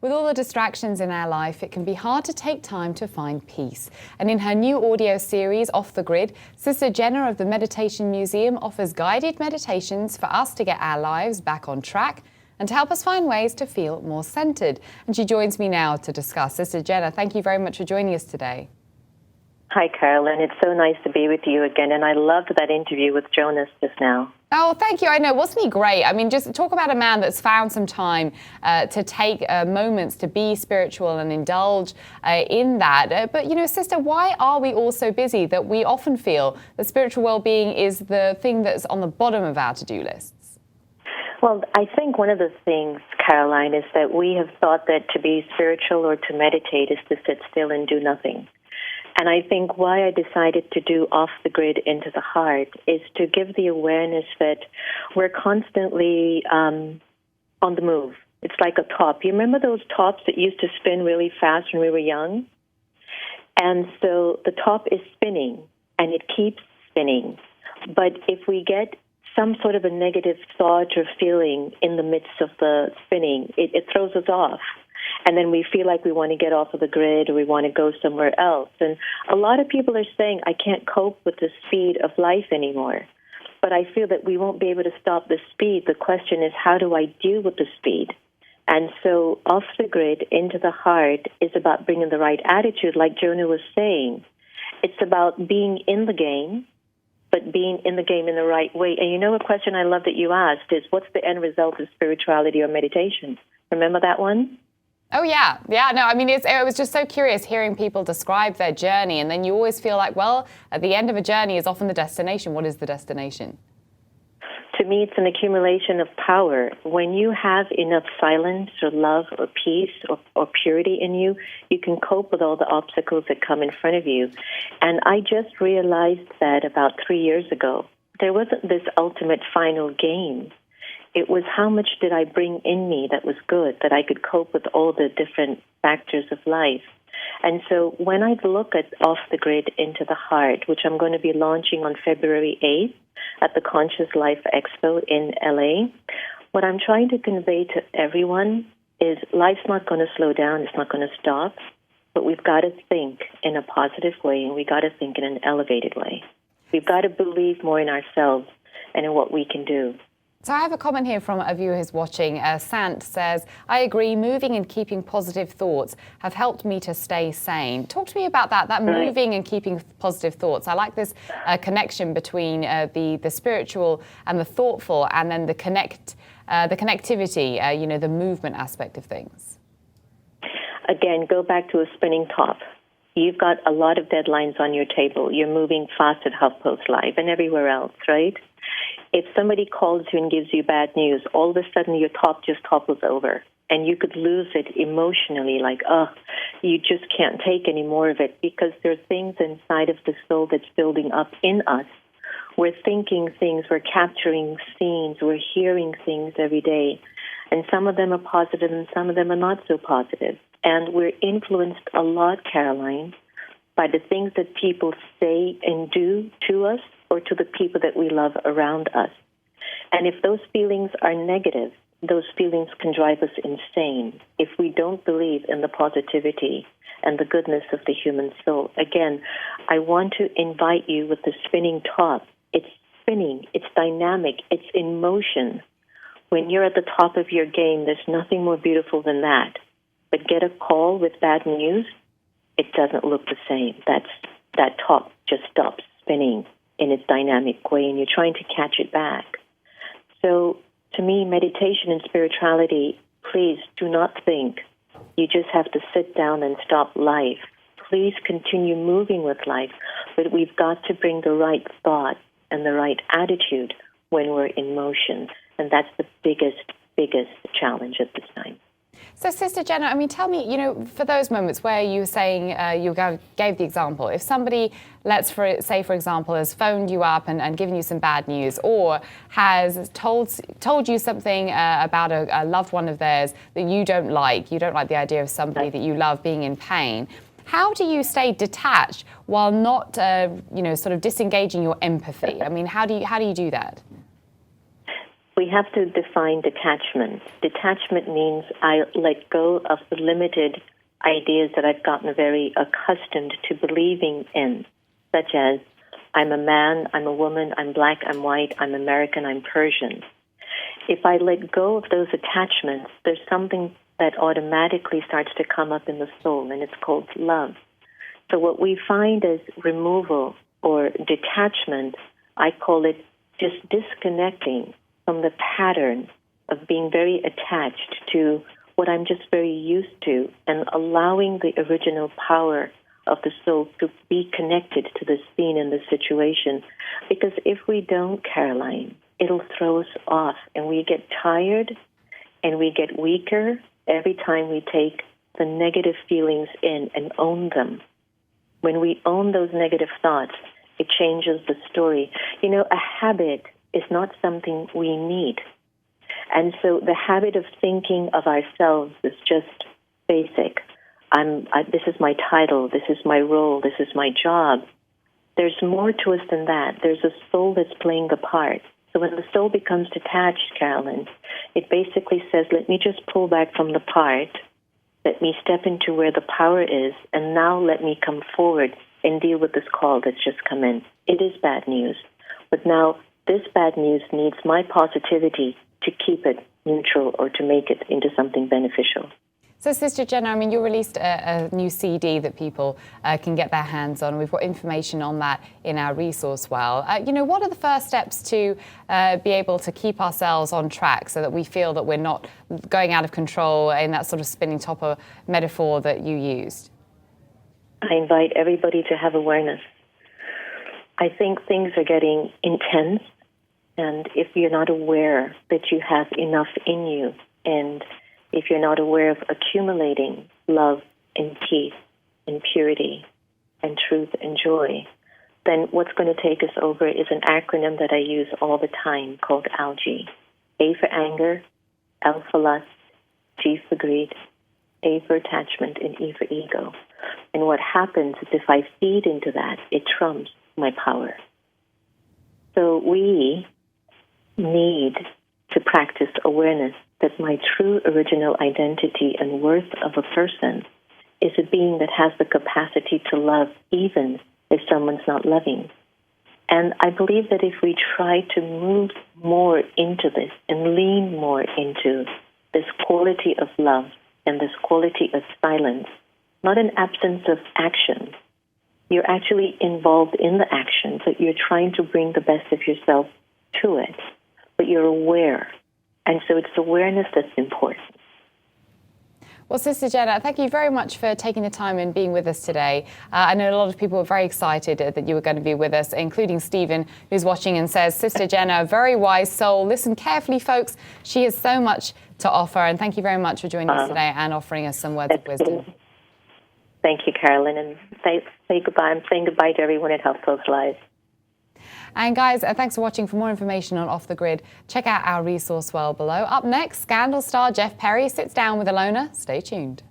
With all the distractions in our life, it can be hard to take time to find peace. And in her new audio series, Off the Grid, Sister Jenna of the Meditation Museum offers guided meditations for us to get our lives back on track and to help us find ways to feel more centered. And she joins me now to discuss. Sister Jenna, thank you very much for joining us today. Hi, Carolyn. It's so nice to be with you again. And I loved that interview with Jonas just now. Oh, thank you. I know. Wasn't he great? I mean, just talk about a man that's found some time to take moments to be spiritual and indulge in that. But, you know, Sister, why are we all so busy that we often feel that spiritual well-being is the thing that's on the bottom of our to-do lists? Well, I think one of the things, Caroline, is that we have thought that to be spiritual or to meditate is to sit still and do nothing. And I think why I decided to do Off the Grid into the Heart is to give the awareness that we're constantly on the move. It's like a top. You remember those tops that used to spin really fast when we were young? And so the top is spinning, and it keeps spinning. But if we get some sort of a negative thought or feeling in the midst of the spinning, it throws us off. And then we feel like we want to get off of the grid or we want to go somewhere else. And a lot of people are saying, I can't cope with the speed of life anymore. But I feel that we won't be able to stop the speed. The question is, how do I deal with the speed? And so Off the Grid into the Heart is about bringing the right attitude, like Jonah was saying. It's about being in the game, but being in the game in the right way. And you know, a question I love that you asked is, what's the end result of spirituality or meditation? Remember that one? Oh, yeah. Yeah, no, I mean, it was just so curious hearing people describe their journey. And then you always feel like, well, at the end of a journey is often the destination. What is the destination? To me, it's an accumulation of power. When you have enough silence or love or peace or purity in you, you can cope with all the obstacles that come in front of you. And I just realized that about 3 years ago. There wasn't this ultimate final game. It was how much did I bring in me that was good, that I could cope with all the different factors of life. And so when I look at Off the Grid into the Heart, which I'm going to be launching on February 8th at the Conscious Life Expo in LA, what I'm trying to convey to everyone is life's not going to slow down, it's not going to stop, but we've got to think in a positive way, and we've got to think in an elevated way. We've got to believe more in ourselves and in what we can do. So I have a comment here from a viewer who's watching. Sant says, I agree, moving and keeping positive thoughts have helped me to stay sane. Talk to me about that moving and keeping positive thoughts. I like this connection between the spiritual and the thoughtful, and then the connectivity, you know, the movement aspect of things. Again, go back to a spinning top. You've got a lot of deadlines on your table. You're moving fast at Huffpost Live and everywhere else, right? If somebody calls you and gives you bad news, all of a sudden your top just topples over. And you could lose it emotionally, like, you just can't take any more of it, because there are things inside of the soul that's building up in us. We're thinking things, we're capturing scenes, we're hearing things every day. And some of them are positive and some of them are not so positive. And we're influenced a lot, Caroline, by the things that people say and do to us or to the people that we love around us. And if those feelings are negative, those feelings can drive us insane if we don't believe in the positivity and the goodness of the human soul. Again, I want to invite you with the spinning top. It's spinning, it's dynamic, it's in motion. When you're at the top of your game, there's nothing more beautiful than that. But get a call with bad news, it doesn't look the same. That top just stops spinning in its dynamic way, and you're trying to catch it back. So, to me, meditation and spirituality, please do not think you just have to sit down and stop life. Please continue moving with life, but we've got to bring the right thought and the right attitude when we're in motion, and that's the biggest challenge at this time. So, Sister Jenna, I mean, tell me, you know, for those moments where you were saying, you gave the example, if somebody, say, for example, has phoned you up and given you some bad news, or has told you something about a loved one of theirs that you don't like the idea of somebody that you love being in pain, how do you stay detached while not, you know, sort of disengaging your empathy? I mean, how do you do that? We have to define detachment. Detachment means I let go of the limited ideas that I've gotten very accustomed to believing in, such as I'm a man, I'm a woman, I'm black, I'm white, I'm American, I'm Persian. If I let go of those attachments, there's something that automatically starts to come up in the soul, and it's called love. So what we find as removal or detachment, I call it just disconnecting from the pattern of being very attached to what I'm just very used to and allowing the original power of the soul to be connected to the scene and the situation. Because if we don't, Caroline, it'll throw us off and we get tired and we get weaker every time we take the negative feelings in and own them. When we own those negative thoughts, it changes the story. You know, a habit is not something we need. And so the habit of thinking of ourselves is just basic. This is my title, this is my role, this is my job. There's more to us than that. There's a soul that's playing the part. So when the soul becomes detached, Carolyn, it basically says, let me just pull back from the part, let me step into where the power is, and now let me come forward and deal with this call that's just come in. It is bad news, but now this bad news needs my positivity to keep it neutral or to make it into something beneficial. So, Sister Jenna, I mean, you released a new CD that people can get their hands on. We've got information on that in our resource well. What are the first steps to be able to keep ourselves on track so that we feel that we're not going out of control in that sort of spinning topper metaphor that you used? I invite everybody to have awareness. I think things are getting intense, and if you're not aware that you have enough in you, and if you're not aware of accumulating love and peace and purity and truth and joy, then what's going to take us over is an acronym that I use all the time called ALGE. A for anger, L for lust, G for greed, A for attachment, and E for ego. And what happens is if I feed into that, it trumps my power. So we need to practice awareness that my true original identity and worth of a person is a being that has the capacity to love even if someone's not loving. And I believe that if we try to move more into this and lean more into this quality of love and this quality of silence, not an absence of action, you're actually involved in the action, but you're trying to bring the best of yourself to it, but you're aware. And so it's awareness that's important. Well, Sister Jenna, thank you very much for taking the time and being with us today. I know a lot of people were very excited that you were going to be with us, including Stephen, who's watching and says, Sister Jenna, very wise soul. Listen carefully, folks. She has so much to offer. And thank you very much for joining us today and offering us some words of wisdom. Thank you, Carolyn. And say goodbye. I'm saying goodbye to everyone at Huffpost Live. And guys, thanks for watching. For more information on Off the Grid, check out our resource well below. Up next, Scandal star Jeff Perry sits down with Alona. Stay tuned.